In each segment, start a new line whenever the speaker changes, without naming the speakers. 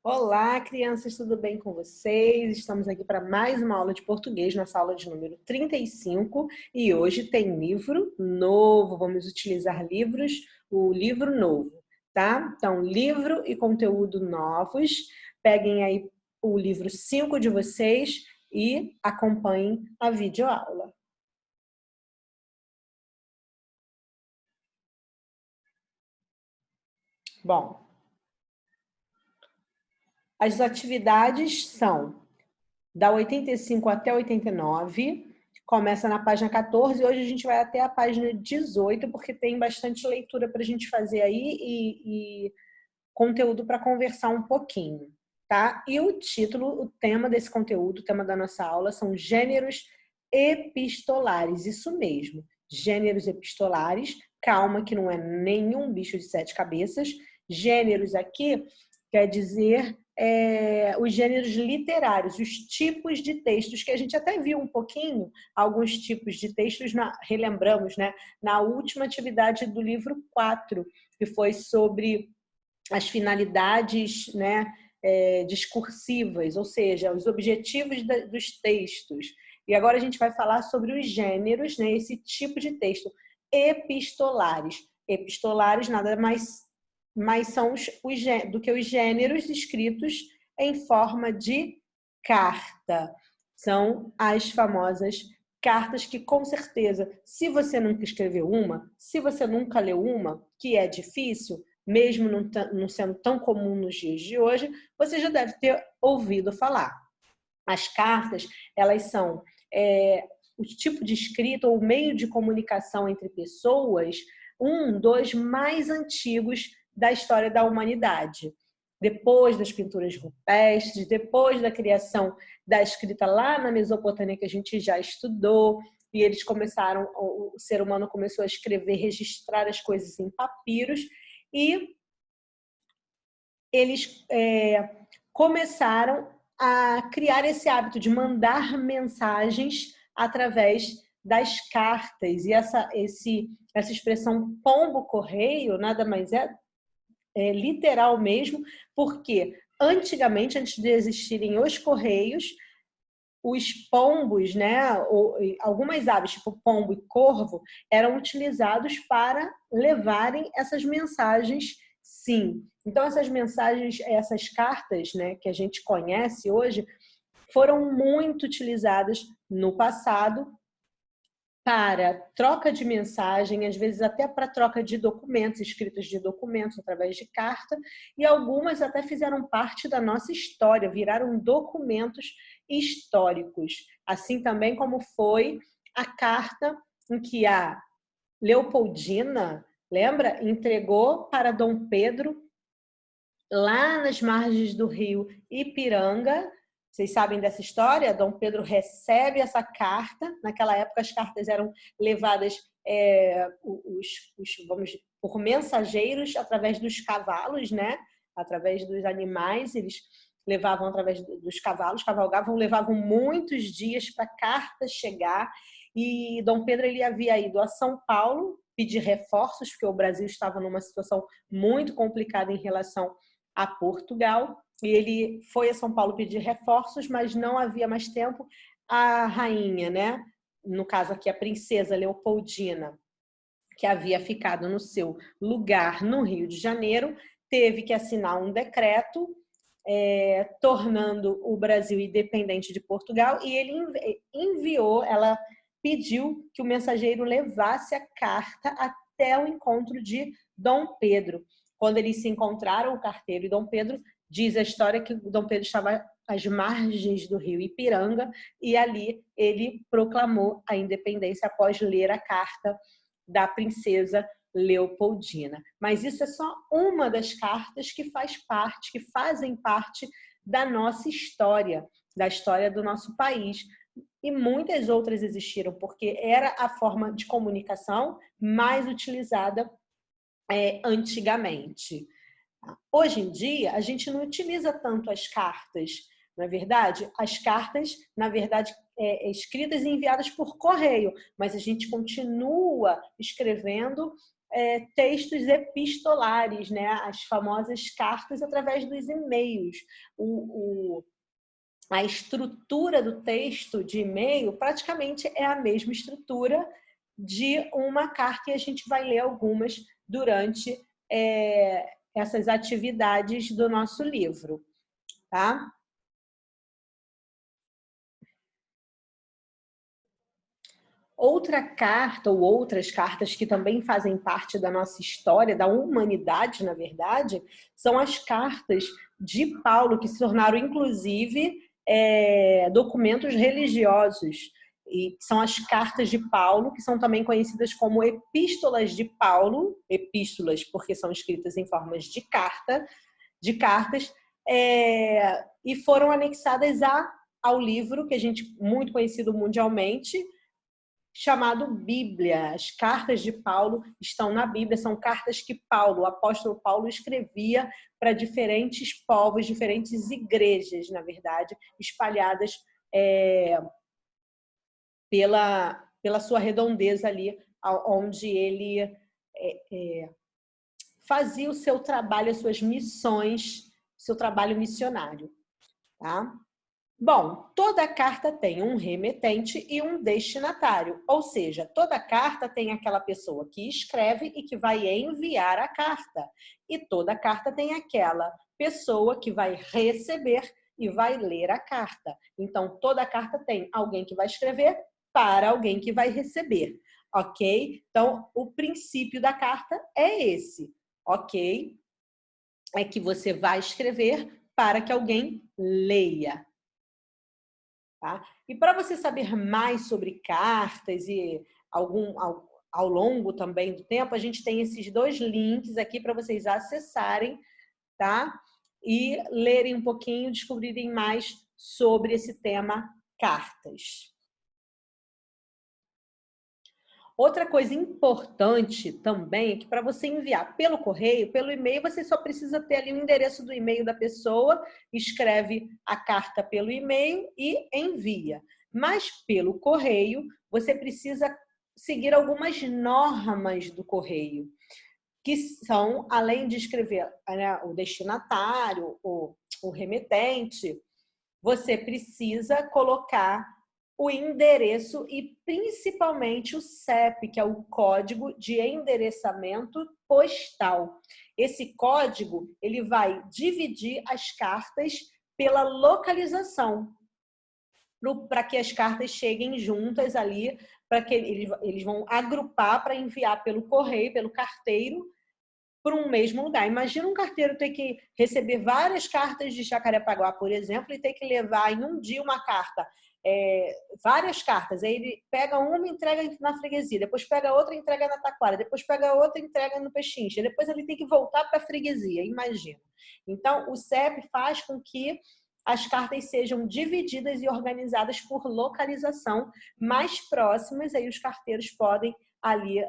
Olá, crianças, tudo bem com vocês? Estamos aqui para mais uma aula de português, nossa aula de número 35, e hoje tem livro novo. Vamos utilizar o livro novo, tá? Então, livro e conteúdo novos. Peguem aí o livro 5 de vocês e acompanhem a videoaula. Bom, as atividades são da 85 até 89, começa na página 14, e hoje a gente vai até a página 18, porque tem bastante leitura para a gente fazer aí e conteúdo para conversar um pouquinho, tá? E o título, o tema desse conteúdo, o tema da nossa aula são gêneros epistolares, isso mesmo, gêneros epistolares, calma que não é nenhum bicho de 7 cabeças, gêneros aqui quer dizer os gêneros literários, os tipos de textos, que a gente até viu um pouquinho, alguns tipos de textos, relembramos, né, na última atividade do livro 4, que foi sobre as finalidades, né, discursivas, ou seja, os objetivos dos textos. E agora a gente vai falar sobre os gêneros, né, esse tipo de texto, epistolares. Epistolares nada mais são do que os gêneros escritos em forma de carta. São as famosas cartas que, com certeza, se você nunca escreveu uma, se você nunca leu uma, que é difícil, mesmo não sendo tão comum nos dias de hoje, você já deve ter ouvido falar. As cartas, elas são o tipo de escrita ou meio de comunicação entre pessoas, dos mais antigos da história da humanidade. Depois das pinturas rupestres, depois da criação da escrita lá na Mesopotâmia, que a gente já estudou, e eles começaram, o ser humano começou a escrever, registrar as coisas em papiros, e eles começaram a criar esse hábito de mandar mensagens através das cartas. E essa expressão pombo-correio nada mais literal mesmo, porque antigamente, antes de existirem os correios, os pombos, né, ou algumas aves, tipo pombo e corvo, eram utilizados para levarem essas mensagens, sim. Então, essas mensagens, essas cartas, né, que a gente conhece hoje, foram muito utilizadas no passado para troca de mensagem, às vezes até para troca de documentos, escritos de documentos através de carta, e algumas até fizeram parte da nossa história, viraram documentos históricos. Assim também como foi a carta em que a Leopoldina, lembra, entregou para Dom Pedro lá nas margens do rio Ipiranga. Vocês sabem dessa história? Dom Pedro recebe essa carta. Naquela época, as cartas eram levadas por mensageiros através dos cavalos, né? Através dos animais. Eles levavam através dos cavalos, cavalgavam, levavam muitos dias para a carta chegar. E Dom Pedro ele havia ido a São Paulo pedir reforços, porque o Brasil estava numa situação muito complicada em relação a Portugal, e ele foi a São Paulo pedir reforços, mas não havia mais tempo. A rainha, né, no caso aqui a princesa Leopoldina, que havia ficado no seu lugar no Rio de Janeiro, teve que assinar um decreto tornando o Brasil independente de Portugal, e ele enviou, ela pediu que o mensageiro levasse a carta até o encontro de Dom Pedro. Quando eles se encontraram, o carteiro e Dom Pedro, diz a história que Dom Pedro estava às margens do rio Ipiranga, e ali ele proclamou a independência após ler a carta da princesa Leopoldina. Mas isso é só uma das cartas que fazem parte da nossa história, da história do nosso país. E muitas outras existiram, porque era a forma de comunicação mais utilizada antigamente. Hoje em dia, a gente não utiliza tanto as cartas, não é verdade? As cartas, na verdade, escritas e enviadas por correio, mas a gente continua escrevendo textos epistolares, né? As famosas cartas através dos e-mails. A estrutura do texto de e-mail praticamente é a mesma estrutura de uma carta, e a gente vai ler algumas durante essas atividades do nosso livro, tá? Outra carta, ou outras cartas que também fazem parte da nossa história, da humanidade, na verdade, são as cartas de Paulo, que se tornaram, inclusive, documentos religiosos. E são as cartas de Paulo, que são também conhecidas como epístolas de Paulo, epístolas porque são escritas em formas de cartas, e foram anexadas ao livro, que a gente, muito conhecido mundialmente, chamado Bíblia. As cartas de Paulo estão na Bíblia, são cartas que Paulo, o apóstolo Paulo, escrevia para diferentes povos, diferentes igrejas, na verdade, espalhadas pela sua redondeza ali, onde ele fazia o seu trabalho, as suas missões, seu trabalho missionário, tá? Bom, toda carta tem um remetente e um destinatário, ou seja, toda carta tem aquela pessoa que escreve e que vai enviar a carta, e toda carta tem aquela pessoa que vai receber e vai ler a carta. Então, toda carta tem alguém que vai escrever para alguém que vai receber, ok? Então, o princípio da carta é esse, ok? É que você vai escrever para que alguém leia. Tá? E para você saber mais sobre cartas e ao longo também do tempo, a gente tem esses 2 links aqui para vocês acessarem, tá? E lerem um pouquinho, descobrirem mais sobre esse tema cartas. Outra coisa importante também é que para você enviar pelo correio, pelo e-mail, você só precisa ter ali o endereço do e-mail da pessoa, escreve a carta pelo e-mail e envia. Mas pelo correio, você precisa seguir algumas normas do correio, que são, além de escrever, né, o destinatário, o remetente, você precisa colocar o endereço e principalmente o CEP, que é o Código de Endereçamento Postal. Esse código, ele vai dividir as cartas pela localização, para que as cartas cheguem juntas ali, para que eles vão agrupar para enviar pelo correio, pelo carteiro, para um mesmo lugar. Imagina um carteiro ter que receber várias cartas de Jacarepaguá, por exemplo, e ter que levar em um dia uma carta, várias cartas. Aí ele pega uma e entrega na freguesia, depois pega outra e entrega na Taquara, depois pega outra e entrega no Pechincha, depois ele tem que voltar para a freguesia, imagina. Então, o CEP faz com que as cartas sejam divididas e organizadas por localização mais próximas, aí os carteiros podem ali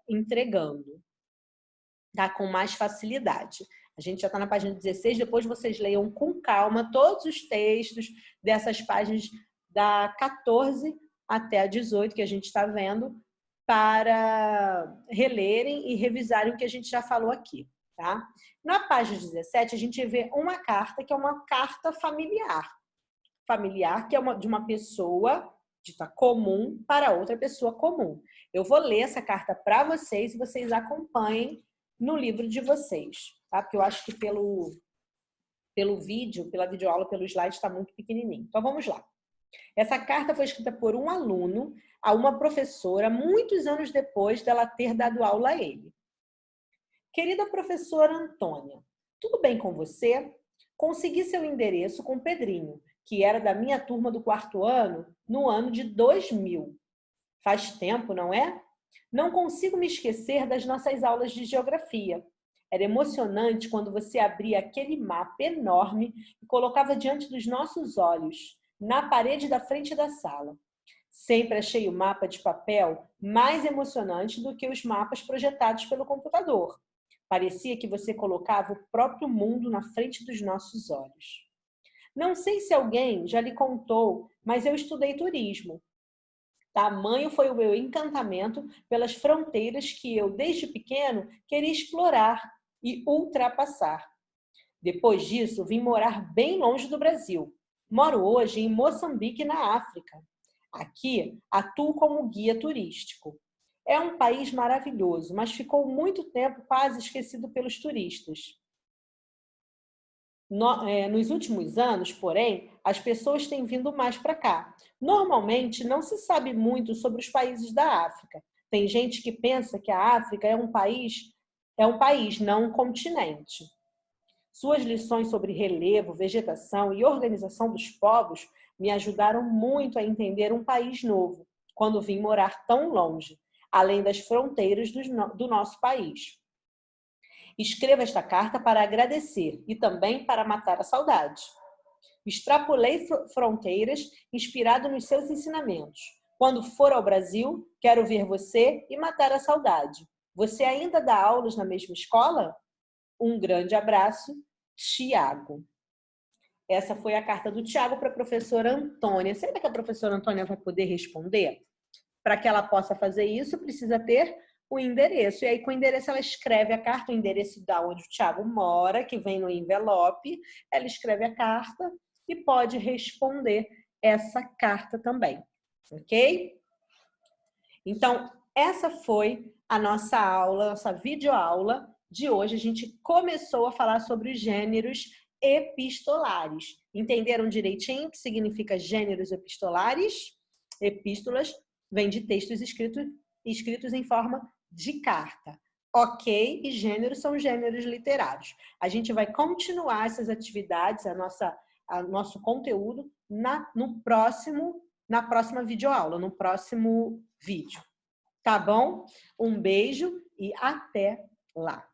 entregando. Tá? Com mais facilidade. A gente já está na página 16, depois vocês leiam com calma todos os textos dessas páginas da 14 até a 18 que a gente está vendo, para relerem e revisarem o que a gente já falou aqui. Tá? Na página 17, a gente vê uma carta que é uma carta familiar. Familiar, que é de uma pessoa dita comum para outra pessoa comum. Eu vou ler essa carta para vocês e vocês acompanhem no livro de vocês, tá? Porque eu acho que pelo vídeo, pela videoaula, pelo slide, está muito pequenininho. Então, vamos lá. Essa carta foi escrita por um aluno a uma professora, muitos anos depois dela ter dado aula a ele. Querida professora Antônia, tudo bem com você? Consegui seu endereço com Pedrinho, que era da minha turma do 4º ano, no ano de 2000. Faz tempo, não é? Não consigo me esquecer das nossas aulas de geografia. Era emocionante quando você abria aquele mapa enorme e colocava diante dos nossos olhos, na parede da frente da sala. Sempre achei o mapa de papel mais emocionante do que os mapas projetados pelo computador. Parecia que você colocava o próprio mundo na frente dos nossos olhos. Não sei se alguém já lhe contou, mas eu estudei turismo. Tamanho foi o meu encantamento pelas fronteiras que eu, desde pequeno, queria explorar e ultrapassar. Depois disso, vim morar bem longe do Brasil. Moro hoje em Moçambique, na África. Aqui, atuo como guia turístico. É um país maravilhoso, mas ficou muito tempo quase esquecido pelos turistas. Nos últimos anos, porém, as pessoas têm vindo mais para cá. Normalmente, não se sabe muito sobre os países da África. Tem gente que pensa que a África é um país, não um continente. Suas lições sobre relevo, vegetação e organização dos povos me ajudaram muito a entender um país novo, quando vim morar tão longe, além das fronteiras do nosso país. Escreva esta carta para agradecer e também para matar a saudade. Extrapolei fronteiras inspirado nos seus ensinamentos. Quando for ao Brasil, quero ver você e matar a saudade. Você ainda dá aulas na mesma escola? Um grande abraço, Tiago. Essa foi a carta do Tiago para a professora Antônia. Será que a professora Antônia vai poder responder? Para que ela possa fazer isso, precisa ter o endereço. E aí, com o endereço, ela escreve a carta, o endereço da onde o Tiago mora, que vem no envelope. Ela escreve a carta e pode responder essa carta também. Ok? Então, essa foi a nossa aula, nossa videoaula de hoje. A gente começou a falar sobre os gêneros epistolares. Entenderam direitinho o que significa gêneros epistolares? Epístolas vem de textos escritos em forma de carta. Ok? E gêneros são gêneros literários. A gente vai continuar essas atividades, nosso conteúdo na próxima videoaula, no próximo vídeo. Tá bom? Um beijo e até lá!